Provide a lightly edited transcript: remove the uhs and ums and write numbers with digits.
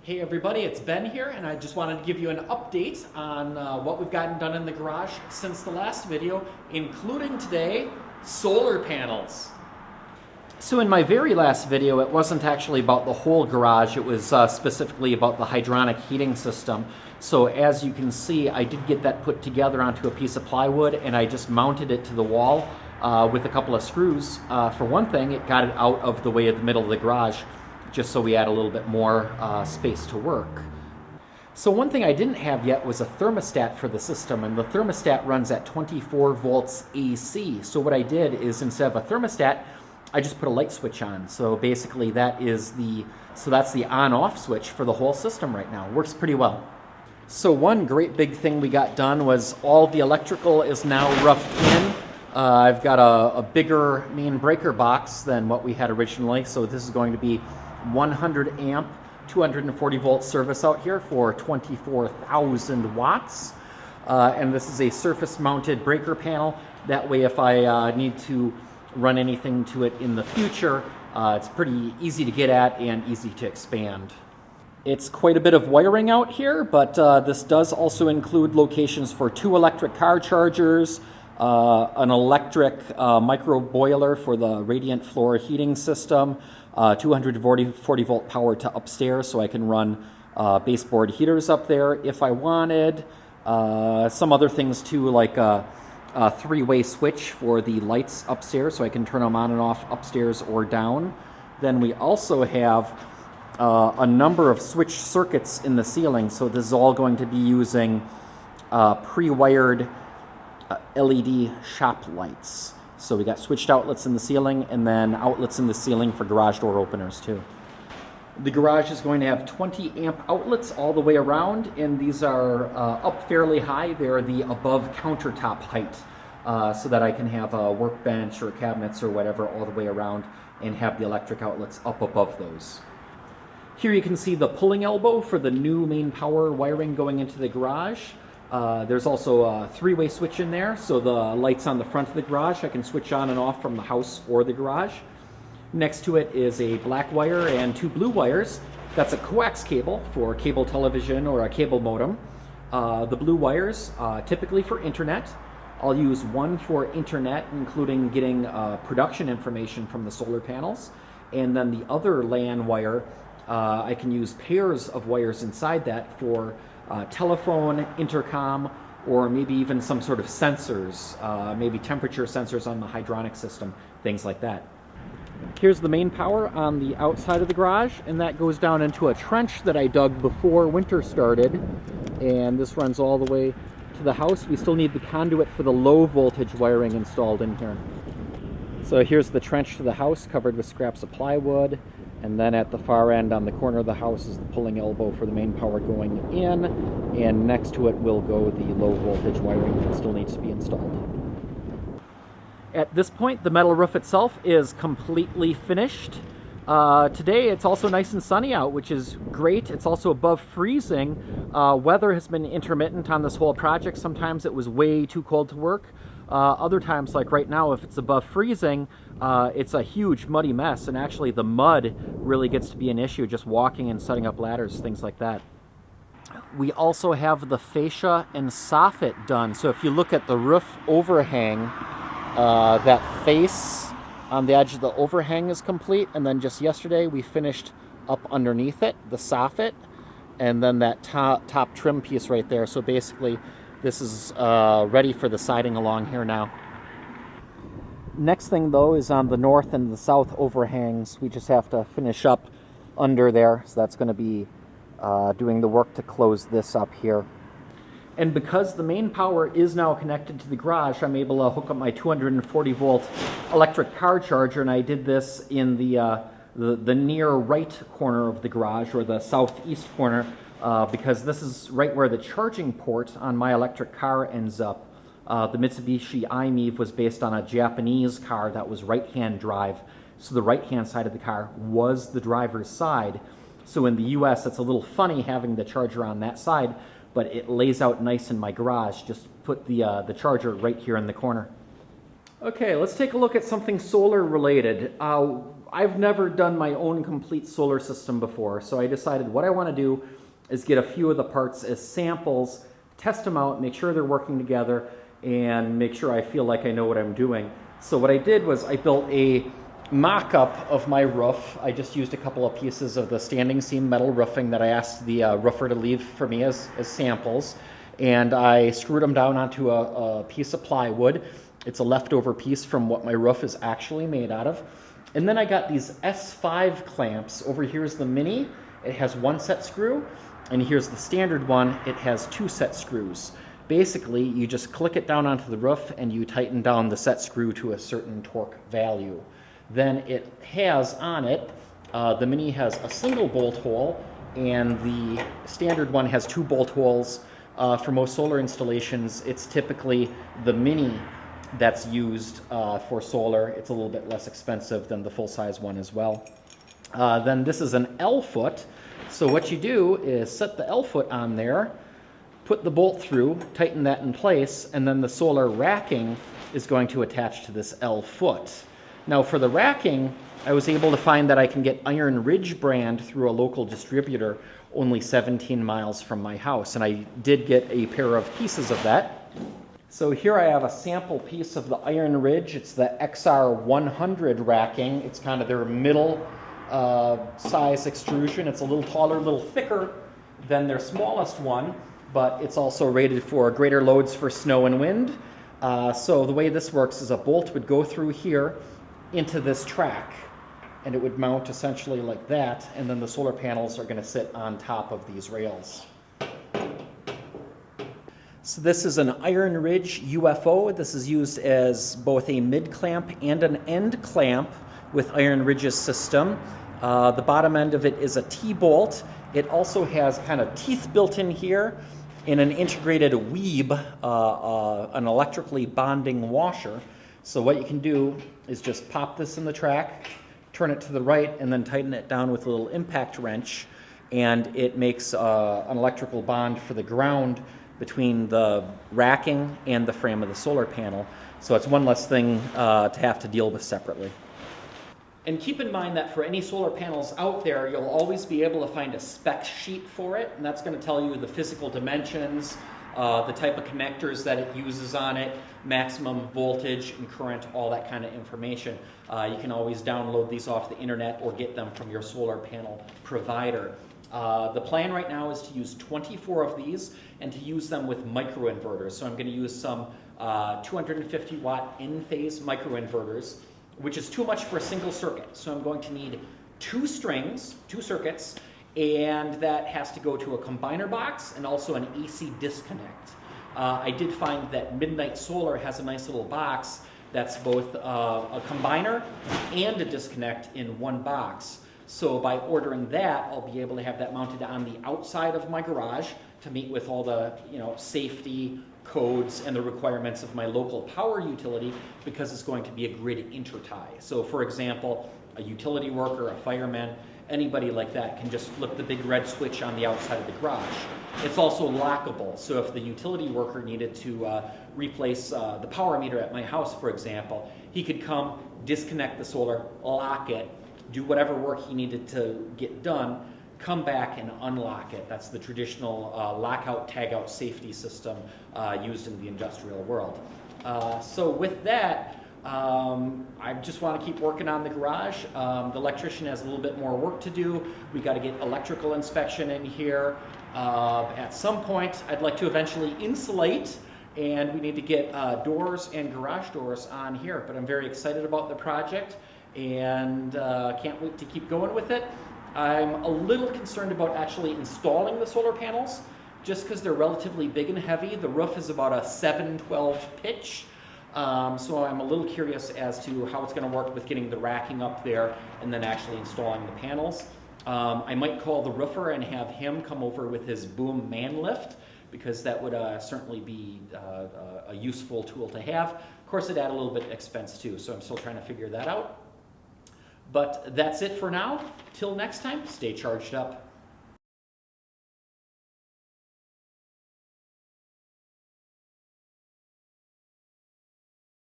Hey everybody, it's Ben here, and I just wanted to give you an update on what we've gotten done in the garage since the last video, including today, solar panels. So in my very last video, it wasn't actually about the whole garage, it was specifically about the hydronic heating system. So as you can see, I did get that put together onto a piece of plywood, and I just mounted it to the wall with a couple of screws. For one thing, it got it out of the way of the middle of the garage, just so we had a little bit more space to work. So one thing I didn't have yet was a thermostat for the system, and the thermostat runs at 24 volts AC. So what I did is, instead of a thermostat, I just put a light switch on. So basically that's the on-off switch for the whole system right now. It works pretty well. So one great big thing we got done was all the electrical is now roughed in. I've got a bigger main breaker box than what we had originally, so this is going to be 100 amp, 240 volt service out here for 24,000 watts. And this is a surface mounted breaker panel. That way if I need to run anything to it in the future, it's pretty easy to get at and easy to expand. It's quite a bit of wiring out here, but this does also include locations for 2 electric car chargers, an electric micro boiler for the radiant floor heating system, 240 volt power to upstairs, so I can run baseboard heaters up there if I wanted. Some other things too, like a 3-way switch for the lights upstairs, so I can turn them on and off upstairs or down. Then we also have a number of switch circuits in the ceiling, so this is all going to be using pre-wired LED shop lights. So we got switched outlets in the ceiling and then outlets in the ceiling for garage door openers too. The garage is going to have 20 amp outlets all the way around, and these are up fairly high. They're the above countertop height, so that I can have a workbench or cabinets or whatever all the way around and have the electric outlets up above those. Here you can see the pulling elbow for the new main power wiring going into the garage. There's also a 3-way switch in there, so the lights on the front of the garage I can switch on and off from the house or the garage. Next to it is a black wire and 2 blue wires. That's a coax cable for cable television or a cable modem. The blue wires, typically for internet. I'll use one for internet, including getting production information from the solar panels. And then the other LAN wire, I can use pairs of wires inside that for telephone, intercom, or maybe even some sort of sensors, maybe temperature sensors on the hydronic system, things like that. Here's the main power on the outside of the garage, and that goes down into a trench that I dug before winter started, and this runs all the way to the house. We still need the conduit for the low voltage wiring installed in here. So here's the trench to the house, covered with scraps of plywood. And then at the far end on the corner of the house is the pulling elbow for the main power going in, and next to it will go the low voltage wiring that still needs to be installed. At this point, the metal roof itself is completely finished. Today it's also nice and sunny out, which is great. It's also above freezing. Weather has been intermittent on this whole project. Sometimes it was way too cold to work. Other times, like right now, if it's above freezing, it's a huge muddy mess, and actually the mud really gets to be an issue, just walking and setting up ladders, things like that. We also have the fascia and soffit done. So if you look at the roof overhang, that face on the edge of the overhang is complete, and then just yesterday we finished up underneath it, the soffit, and then that top trim piece right there. So basically this is ready for the siding along here now. Next thing though is on the north and the south overhangs. We just have to finish up under there, so that's going to be doing the work to close this up here. And because the main power is now connected to the garage, I'm able to hook up my 240 volt electric car charger, and I did this in the near right corner of the garage, or the southeast corner, because this is right where the charging port on my electric car ends up. The Mitsubishi iMiEV was based on a Japanese car that was right-hand drive, so the right-hand side of the car was the driver's side. So in the US, it's a little funny having the charger on that side, but it lays out nice in my garage. Just put the charger right here in the corner. Okay, let's take a look at something solar related. I've never done my own complete solar system before, so I decided what I want to do is get a few of the parts as samples, test them out, make sure they're working together, and make sure I feel like I know what I'm doing. So what I did was I built a mock-up of my roof. I just used a couple of pieces of the standing seam metal roofing that I asked the roofer to leave for me as samples, and I screwed them down onto a piece of plywood. It's a leftover piece from what my roof is actually made out of. And then I got these S5 clamps. Over here's the mini. It has one set screw, and here's the standard one. It has two set screws. Basically, you just click it down onto the roof and you tighten down the set screw to a certain torque value. Then it has on it, the mini has a single bolt hole, and the standard one has two bolt holes. For most solar installations, it's typically the mini that's used for solar. It's a little bit less expensive than the full-size one as well. Then this is an L foot. So what you do is set the L foot on there, put the bolt through, tighten that in place, and then the solar racking is going to attach to this L foot. Now for the racking, I was able to find that I can get Iron Ridge brand through a local distributor only 17 miles from my house, and I did get a pair of pieces of that. So here I have a sample piece of the Iron Ridge. It's the XR100 racking. It's kind of their middle size extrusion. It's a little taller, a little thicker than their smallest one, but it's also rated for greater loads for snow and wind. So the way this works is a bolt would go through here into this track, and it would mount essentially like that, and then the solar panels are going to sit on top of these rails. So this is an Iron Ridge UFO. This is used as both a mid-clamp and an end clamp with Iron Ridge's system. The bottom end of it is a T-bolt. It also has kind of teeth built in here and an integrated weeb, an electrically bonding washer. So what you can do is just pop this in the track, turn it to the right, and then tighten it down with a little impact wrench, and it makes an electrical bond for the ground between the racking and the frame of the solar panel. So it's one less thing to have to deal with separately. And keep in mind that for any solar panels out there, you'll always be able to find a spec sheet for it, and that's going to tell you the physical dimensions, the type of connectors that it uses on it, maximum voltage and current, all that kind of information. You can always download these off the internet or get them from your solar panel provider. The plan right now is to use 24 of these and to use them with microinverters. So I'm going to use some 250 watt in-phase microinverters, which is too much for a single circuit. So I'm going to need two strings, two circuits, and that has to go to a combiner box and also an AC disconnect. I did find that Midnight Solar has a nice little box that's both a combiner and a disconnect in one box. So by ordering that, I'll be able to have that mounted on the outside of my garage to meet with all the safety codes and the requirements of my local power utility, because it's going to be a grid intertie. So for example, a utility worker, a fireman, anybody like that can just flip the big red switch on the outside of the garage. It's also lockable, so if the utility worker needed to replace the power meter at my house, for example, he could come, disconnect the solar, lock it, do whatever work he needed to get done, come back and unlock it. That's the traditional lockout, tagout safety system used in the industrial world. So with that, I just want to keep working on the garage. The electrician has a little bit more work to do. We got to get electrical inspection in here. At some point, I'd like to eventually insulate, and we need to get doors and garage doors on here. But I'm very excited about the project, and can't wait to keep going with it. I'm a little concerned about actually installing the solar panels, just because they're relatively big and heavy. The roof is about a 7/12 pitch. So I'm a little curious as to how it's going to work with getting the racking up there and then actually installing the panels. I might call the roofer and have him come over with his boom man lift, because that would certainly be a useful tool to have. Of course, it'd add a little bit of expense too, so I'm still trying to figure that out. But that's it for now. Till next time, stay charged up.